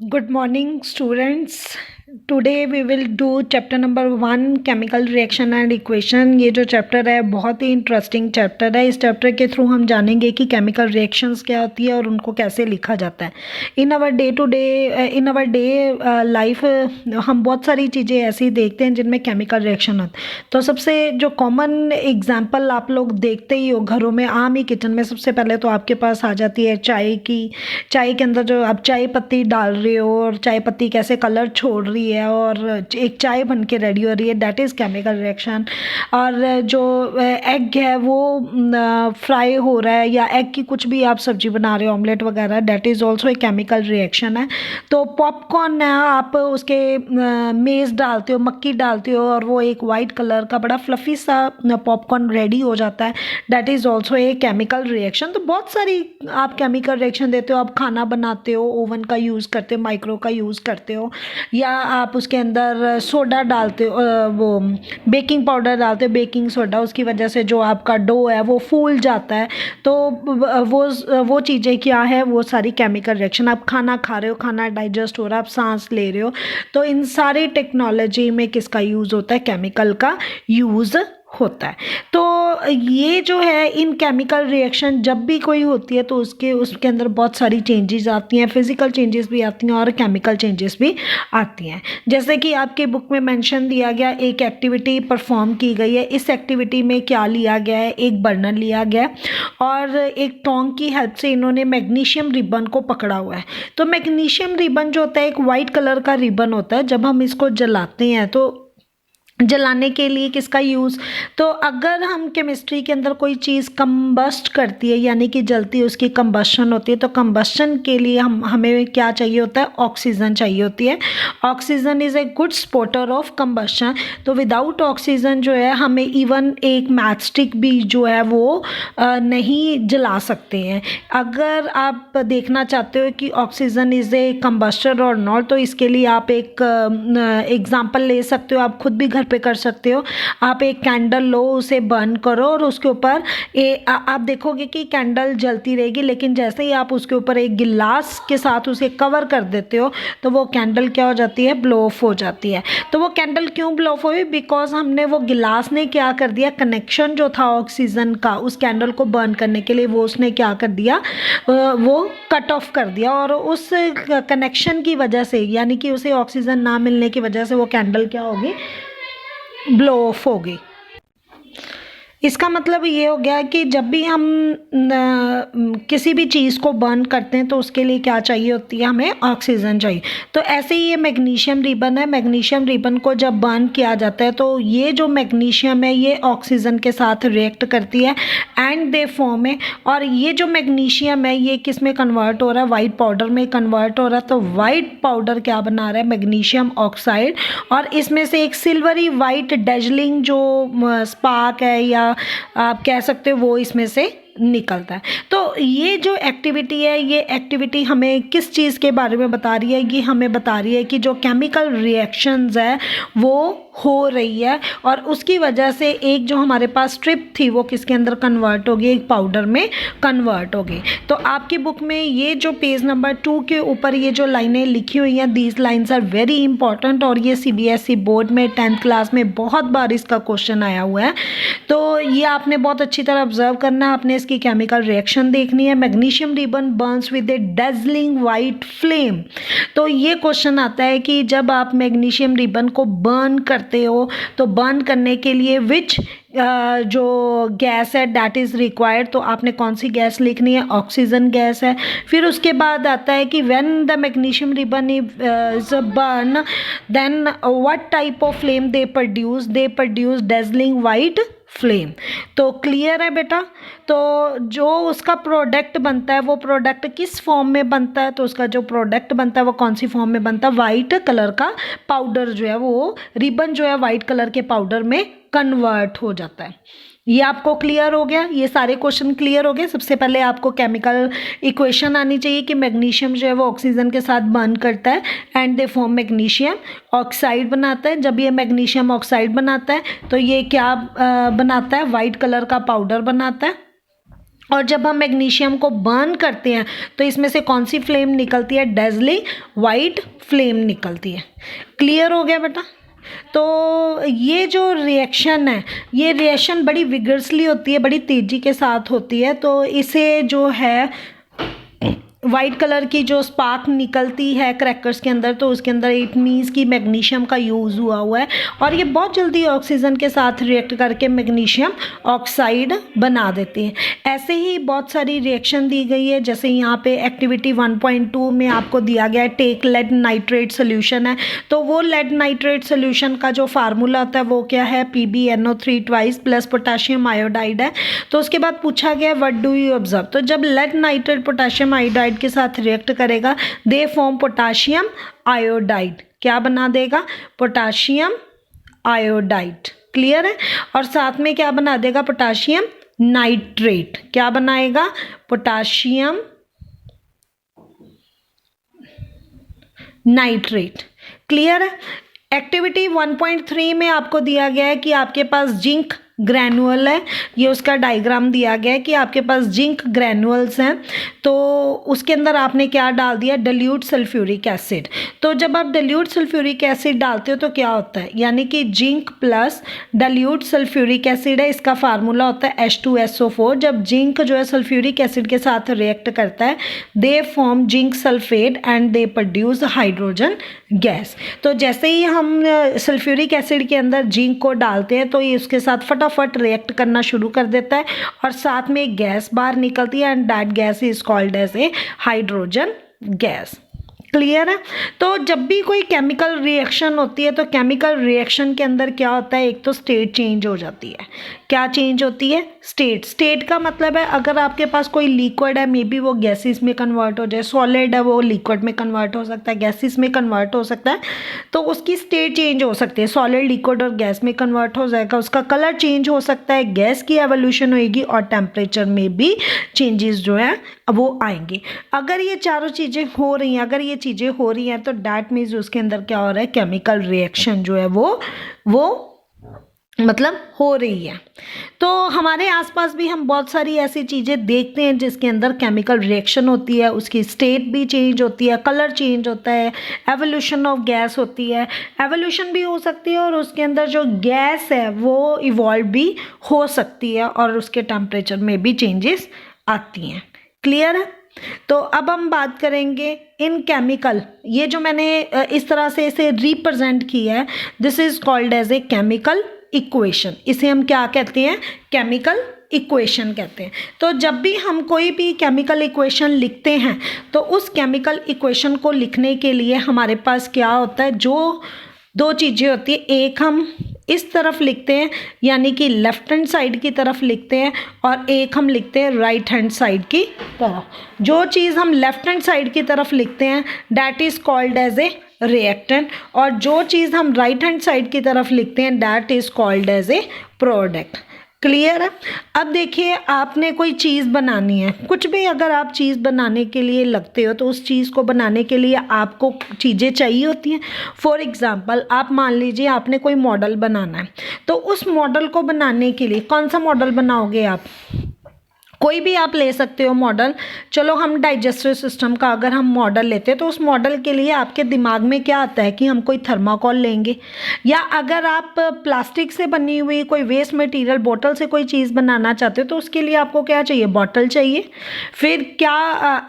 Good morning, students. Today we will do chapter number 1 chemical reaction and equation. ये जो chapter है बहुत ही interesting chapter है. इस चैप्टर के थ्रू हम जानेंगे कि केमिकल रिएक्शंस क्या होती है और उनको कैसे लिखा जाता है. इन आवर डे लाइफ हम बहुत सारी चीज़ें ऐसी देखते हैं जिनमें केमिकल रिएक्शन होता है. तो सबसे जो कॉमन एग्जांपल आप लोग देखते ही हो घरों में, आम ही किचन में, सबसे पहले तो आपके पास आ जाती है चाय की. चाय के अंदर जो आप चाय पत्ती डाल रहे हो और चाय पत्ती कैसे कलर छोड़ रही है और एक चाय बन के रेडी हो रही है, दैट इज़ केमिकल रिएक्शन. और जो एग है वो फ्राई हो रहा है, या एग की कुछ भी आप सब्जी बना रहे हो, ऑमलेट वगैरह, that is also a chemical reaction है. तो पॉपकॉर्न है, आप उसके मेज़ डालते हो, मक्की डालते हो और वो एक वाइट कलर का बड़ा फ्लफी सा पॉपकॉर्न रेडी हो जाता है, that is also a chemical reaction. तो बहुत सारी आप केमिकल रिएक्शन देते हो. आप खाना बनाते हो, ओवन का यूज़ करते हो, माइक्रो का यूज़ करते हो, या आप उसके अंदर सोडा डालते हो, वो बेकिंग पाउडर डालते हो, बेकिंग सोडा, उसकी वजह से जो आपका डो है वो फूल जाता है. तो वो चीज़ें क्या है, वो सारी केमिकल रिएक्शन. आप खाना खा रहे हो, खाना डाइजेस्ट हो रहा है, आप सांस ले रहे हो, तो इन सारी टेक्नोलॉजी में किसका यूज़ होता है? केमिकल का यूज़ होता है. तो ये जो है, इन केमिकल रिएक्शन जब भी कोई होती है तो उसके अंदर बहुत सारी चेंजेस आती हैं, फिजिकल चेंजेस भी आती हैं और केमिकल चेंजेस भी आती हैं. जैसे कि आपके बुक में मेंशन दिया गया, एक एक्टिविटी परफॉर्म की गई है. इस एक्टिविटी में क्या लिया गया है? एक बर्नर लिया गया है और एक टोंग की हेल्प से इन्होंने मैग्नीशियम रिबन को पकड़ा हुआ है. तो मैग्नीशियम रिबन जो होता है, एक वाइट कलर का रिबन होता है. जब हम इसको जलाते हैं तो जलाने के लिए किसका यूज़? तो अगर हम केमिस्ट्री के अंदर कोई चीज़ कंबस्ट करती है, यानी कि जलती है, उसकी कंबशन होती है, तो कंबशन के लिए हमें क्या चाहिए होता है? ऑक्सीजन चाहिए होती है. Oxygen is a good spotter of combustion. तो विदाउट ऑक्सीजन जो है, हमें इवन एक मैच स्टिक भी जो है वो नहीं जला सकते हैं. अगर आप देखना चाहते हो कि ऑक्सीजन इज़ ए कंबस्टर और नॉट, तो इसके लिए आप एक एग्जाम्पल ले सकते हो. आप खुद भी घर पे कर सकते हो. आप एक कैंडल लो, उसे बर्न करो और उसके ऊपर आप देखोगे कि कैंडल जलती रहेगी, लेकिन जैसे ही आप उसके ऊपर एक गिलास के साथ उसे कवर कर देते हो तो वो कैंडल क्या हो जाती है? ब्लो ऑफ हो जाती है. तो वो कैंडल क्यों ब्लो ऑफ हुई? बिकॉज हमने वो गिलास ने क्या कर दिया, कनेक्शन जो था ऑक्सीजन का उस कैंडल को बर्न करने के लिए, वो उसने क्या कर दिया, वो कट ऑफ कर दिया. और उस कनेक्शन की वजह से, यानी कि उसे ऑक्सीजन ना मिलने की वजह से, वो कैंडल क्या होगी? ब्लो ऑफ होगी. इसका मतलब ये हो गया कि जब भी हम किसी भी चीज़ को बर्न करते हैं तो उसके लिए क्या चाहिए होती है? हमें ऑक्सीजन चाहिए. तो ऐसे ही ये मैग्नीशियम रिबन है. मैग्नीशियम रिबन को जब बर्न किया जाता है तो ये जो मैग्नीशियम है ये ऑक्सीजन के साथ रिएक्ट करती है एंड दे फॉर्म है. और ये जो मैग्नीशियम है ये किस में कन्वर्ट हो रहा है? वाइट पाउडर में कन्वर्ट हो रहा है. तो वाइट पाउडर क्या बना रहा है? Magnesium oxide. और इसमें से एक सिल्वरी वाइट डेजलिंग जो स्पार्क है, या आप कह सकते हो, वो इसमें से निकलता है. तो ये जो एक्टिविटी है, ये एक्टिविटी हमें किस चीज़ के बारे में बता रही है? ये हमें बता रही है कि जो केमिकल रिएक्शंस है वो हो रही है और उसकी वजह से एक जो हमारे पास स्ट्रिप थी वो किसके अंदर कन्वर्ट होगी? एक पाउडर में कन्वर्ट होगी. तो आपकी बुक में ये जो पेज नंबर 2 के ऊपर ये जो लाइनें लिखी हुई हैं, these lines are very important. और ये CBSE बोर्ड में 10th क्लास में बहुत बार इसका क्वेश्चन आया हुआ है. तो ये आपने बहुत अच्छी तरह ऑब्जर्व करना है. आपने इसकी केमिकल रिएक्शन देखनी है. Magnesium ribbon Burns with A dazzling white flame. तो ये क्वेश्चन आता है कि जब आप मैग्नीशियम रिबन को बर्न करते हो तो बर्न करने के लिए विच जो गैस है दैट इज़ रिक्वायर्ड. तो आपने कौन सी गैस लिखनी है? ऑक्सीजन गैस है. फिर उसके बाद आता है कि when the magnesium ribbon is burn then what type of flame they produce dazzling white flame. तो क्लियर है बेटा? तो जो उसका प्रोडक्ट बनता है वो प्रोडक्ट किस फॉर्म में बनता है? तो उसका जो प्रोडक्ट बनता है वो कौन सी फॉर्म में बनता है? वाइट कलर का पाउडर जो है, वो रिबन जो है वाइट कलर के पाउडर में कन्वर्ट हो जाता है. ये आपको क्लियर हो गया? ये सारे क्वेश्चन क्लियर हो गए? सबसे पहले आपको केमिकल इक्वेशन आनी चाहिए कि मैग्नीशियम जो है वो ऑक्सीजन के साथ बर्न करता है and they form magnesium oxide बनाता है. जब ये मैग्नीशियम ऑक्साइड बनाता है तो ये क्या बनाता है? वाइट कलर का पाउडर बनाता है. और जब हम मैग्नीशियम को बर्न करते हैं तो इसमें से कौन सी फ्लेम निकलती है? डेजलिंग वाइट फ्लेम निकलती है। क्लियर हो गया बेटा? तो ये जो रिएक्शन है, ये रिएक्शन बड़ी विगरसली होती है, बड़ी तेज़ी के साथ होती है। तो इसे जो है वाइट कलर की जो स्पार्क निकलती है क्रैकर्स के अंदर, तो उसके अंदर इट मीन्स कि मैग्नीशियम का यूज़ हुआ है और ये बहुत जल्दी ऑक्सीजन के साथ रिएक्ट करके मैग्नीशियम ऑक्साइड बना देते हैं। ऐसे ही बहुत सारी रिएक्शन दी गई है, जैसे यहाँ पे एक्टिविटी 1.2 में आपको दिया गया है टेक लेड नाइट्रेट सोल्यूशन है। तो वो लेड नाइट्रेट सोल्यूशन का जो फार्मूला होता है वो क्या है? PbNO3 twice plus potassium iodide है। तो उसके बाद पूछा गया व्हाट डू यू ऑब्जर्व? तो जब लेड नाइट्रेट पोटाशियम आयोडाइड के साथ रिएक्ट करेगा दे फॉर्म पोटाशियम आयोडाइड। क्या बना देगा? Potassium iodide. क्लियर है? और साथ में क्या बना देगा? Potassium nitrate. क्या बनाएगा? Potassium nitrate. क्लियर है? एक्टिविटी 1.3 में आपको दिया गया है कि आपके पास जिंक ग्रैनुअल है, ये उसका डायग्राम दिया गया है कि आपके पास जिंक ग्रैनुअल्स हैं। तो उसके अंदर आपने क्या डाल दिया? Dilute sulphuric acid. तो जब आप डिल्यूट सल्फ्यूरिक एसिड डालते हो तो क्या होता है? यानी कि zinc plus dilute sulphuric acid है, इसका फार्मूला होता है H2SO4। जब जिंक जो है सल्फ्यूरिक एसिड के साथ रिएक्ट करता है they form zinc sulphate and they produce hydrogen gas. तो जैसे ही हम सल्फ्यूरिक एसिड के अंदर जिंक को डालते हैं तो ये उसके साथ फटाफट रिएक्ट करना शुरू कर देता है और साथ में एक गैस बाहर निकलती है and that gas is called as a hydrogen gas. Clear है? तो जब भी कोई केमिकल रिएक्शन होती है तो केमिकल रिएक्शन के अंदर क्या होता है? एक तो स्टेट चेंज हो जाती है। क्या चेंज होती है? स्टेट। स्टेट का मतलब है अगर आपके पास कोई लिक्विड है, मे बी वो गैसेस में कन्वर्ट हो जाए, सॉलिड है वो लिक्विड में कन्वर्ट हो सकता है, गैसेस में कन्वर्ट हो सकता है, तो उसकी स्टेट चेंज हो सकती है। सॉलिड लिक्विड और गैस में कन्वर्ट हो जाएगा, उसका कलर चेंज हो सकता है, गैस की एवोल्यूशन होएगी और टेम्परेचर में भी चेंजेस जो है वो आएंगे। अगर ये चारों चीज़ें हो रही हैं, अगर ये चीज़ें हो रही हैं तो डैट मीन्स उसके अंदर क्या हो रहा है? केमिकल रिएक्शन जो है वो मतलब हो रही है। तो हमारे आसपास भी हम बहुत सारी ऐसी चीज़ें देखते हैं जिसके अंदर केमिकल रिएक्शन होती है, उसकी स्टेट भी चेंज होती है, कलर चेंज होता है, एवोल्यूशन ऑफ गैस होती है, एवोल्यूशन भी हो सकती है और उसके अंदर जो गैस है वो इवॉल्व भी हो सकती है और उसके टेम्परेचर में भी चेंजेस आती हैं। क्लियर है? तो अब हम बात करेंगे इन केमिकल, ये जो मैंने इस तरह से इसे रिप्रेजेंट किया है, this is called as a chemical equation. इसे हम क्या कहते हैं? केमिकल इक्वेशन कहते हैं। तो जब भी हम कोई भी केमिकल इक्वेशन लिखते हैं तो उस केमिकल इक्वेशन को लिखने के लिए हमारे पास क्या होता है? जो दो चीज़ें होती है, एक हम इस तरफ लिखते हैं यानी कि लेफ्ट हैंड साइड की तरफ लिखते हैं और एक हम लिखते हैं राइट हैंड साइड की तरफ। जो चीज़ हम लेफ्ट हैंड साइड की तरफ लिखते हैं that is called as a reactant और जो चीज़ हम राइट हैंड साइड की तरफ लिखते हैं that is called as a product. Clear है? अब देखिए, आपने कोई चीज़ बनानी है, कुछ भी अगर आप चीज़ बनाने के लिए लगते हो तो उस चीज़ को बनाने के लिए आपको चीज़ें चाहिए होती हैं। फॉर एग्ज़ाम्पल, आप मान लीजिए आपने कोई मॉडल बनाना है, तो उस मॉडल को बनाने के लिए कौन सा मॉडल बनाओगे आप? कोई भी आप ले सकते हो मॉडल। चलो हम डाइजेस्टिव सिस्टम का अगर हम मॉडल लेते हैं तो उस मॉडल के लिए आपके दिमाग में क्या आता है कि हम कोई थर्माकोल लेंगे, या अगर आप प्लास्टिक से बनी हुई कोई वेस्ट मटेरियल बोतल से कोई चीज़ बनाना चाहते हो तो उसके लिए आपको क्या चाहिए? बॉटल चाहिए। फिर क्या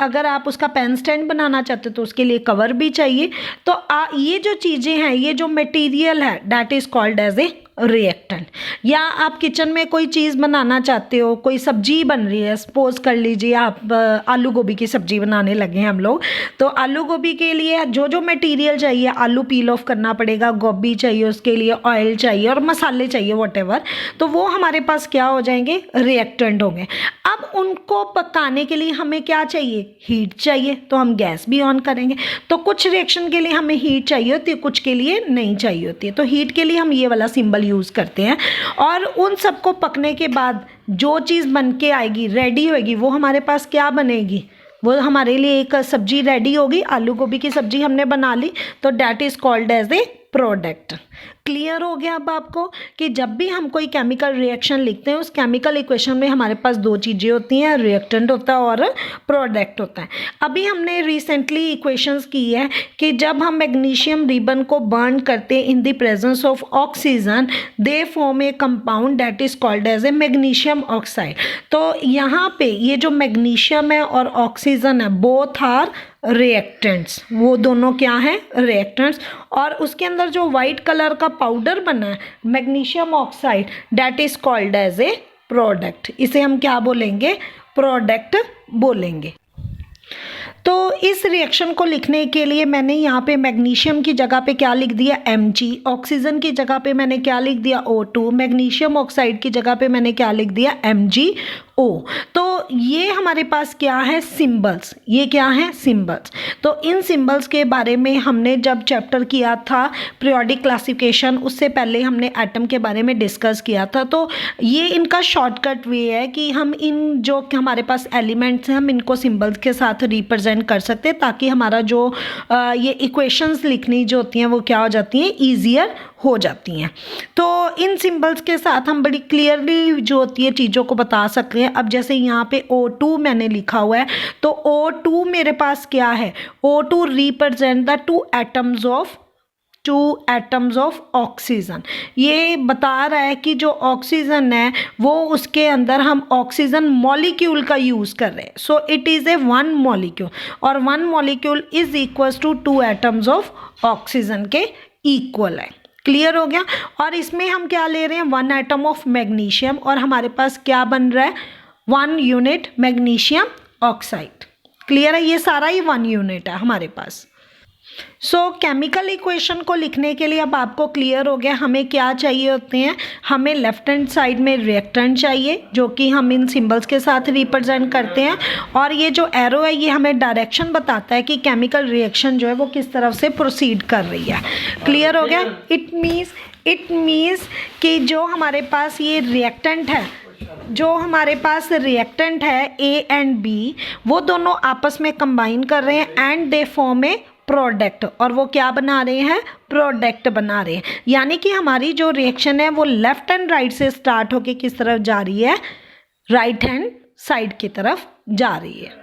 अगर आप उसका पेन स्टैंड बनाना चाहते हो तो उसके लिए कवर भी चाहिए। तो ये जो चीज़ें हैं, ये जो मटेरियल है that is called as a reactant. या आप किचन में कोई चीज़ बनाना चाहते हो, कोई सब्जी बन रही है, सपोज कर लीजिए आप आलू गोभी की सब्जी बनाने लगे हैं हम लोग, तो आलू गोभी के लिए जो जो मटेरियल चाहिए, आलू पील ऑफ करना पड़ेगा, गोभी चाहिए, उसके लिए ऑयल चाहिए और मसाले चाहिए व्हाटएवर, तो वो हमारे पास क्या हो जाएंगे? रिएक्टेंट होंगे। अब उनको पकाने के लिए हमें क्या चाहिए? हीट चाहिए, तो हम गैस भी ऑन करेंगे। तो कुछ रिएक्शन के लिए हमें हीट चाहिए होती है, कुछ के लिए नहीं चाहिए होती है। तो हीट के लिए हम ये वाला सिंबल यूज़ करते हैं और उन सबको पकने के बाद जो चीज़ बन के आएगी, रेडी होएगी, वो हमारे पास क्या बनेगी? वो हमारे लिए एक सब्जी रेडी होगी। आलू गोभी की सब्जी हमने बना ली तो that is called as a product. Clear हो गया अब आपको कि जब भी हम कोई केमिकल रिएक्शन लिखते हैं उस केमिकल इक्वेशन में हमारे पास दो चीज़ें होती हैं, रिएक्टेंट होता है और प्रोडक्ट होता है। अभी हमने रिसेंटली इक्वेशंस की है कि जब हम मैग्नीशियम रिबन को बर्न करते हैं in the presence of oxygen they form a compound that is called as a magnesium oxide. तो यहाँ पे ये जो मैग्नीशियम है और ऑक्सीजन है बोथ आर रिएक्टेंट्स, वो दोनों क्या हैं, रिएक्टेंट्स। और उसके अंदर जो वाइट कलर का पाउडर बना है magnesium oxide that is called as a product, इसे हम क्या बोलेंगे, प्रोडक्ट बोलेंगे। तो इस रिएक्शन को लिखने के लिए मैंने यहाँ पे मैग्नीशियम की जगह पे क्या लिख दिया, Mg, ऑक्सीजन की जगह पे मैंने क्या लिख दिया, O2, मैग्नीशियम ऑक्साइड की जगह पे मैंने क्या लिख दिया, MgO। तो ये हमारे पास क्या है, सिंबल्स, ये क्या है, सिंबल्स। तो इन सिंबल्स के बारे में हमने जब चैप्टर किया था पीरियोडिक क्लासिफिकेशन, उससे पहले हमने एटम के बारे में डिस्कस किया था। तो ये इनका शॉर्टकट वे है कि हम इन जो हमारे पास एलिमेंट्स हैं हम इनको सिंबल्स के साथ रिप्रेजेंट कर सकते हैं ताकि हमारा जो ये इक्वेशंस लिखनी जो होती हैं वो क्या हो जाती हैं, ईजियर हो जाती हैं। तो इन सिंबल्स के साथ हम बड़ी क्लियरली जो होती है चीज़ों को बता सकते हैं। अब जैसे यहाँ पे O2 मैंने लिखा हुआ है तो O2 मेरे पास क्या है, O2 represent the two atoms of oxygen. ये बता रहा है कि जो ऑक्सीजन है वो उसके अंदर हम ऑक्सीजन मॉलिक्यूल का यूज़ कर रहे हैं। So it is a one molecule और one molecule is equals to two atoms of oxygen के इक्वल है। क्लियर हो गया। और इसमें हम क्या ले रहे हैं, वन एटम ऑफ मैग्नीशियम और हमारे पास क्या बन रहा है, 1 यूनिट मैग्नीशियम ऑक्साइड। क्लियर है, ये सारा ही 1 यूनिट है हमारे पास। सो केमिकल इक्वेशन को लिखने के लिए अब आपको क्लियर हो गया हमें क्या चाहिए होते हैं, हमें लेफ्ट हैंड साइड में रिएक्टेंट चाहिए जो कि हम इन सिंबल्स के साथ रिप्रेजेंट करते हैं और ये जो एरो है ये हमें डायरेक्शन बताता है कि केमिकल रिएक्शन जो है वो किस तरफ से प्रोसीड कर रही है। क्लियर हो गया। इट मीन्स कि जो हमारे पास ये रिएक्टेंट है, जो हमारे पास रिएक्टेंट है A एंड B, वो दोनों आपस में कंबाइन कर रहे हैं and they form A product. और वो क्या बना रहे हैं, प्रोडक्ट बना रहे हैं। यानी कि हमारी जो रिएक्शन है वो लेफ्ट एंड राइट से स्टार्ट होके किस तरफ जा रही है, राइट हैंड साइड की तरफ जा रही है।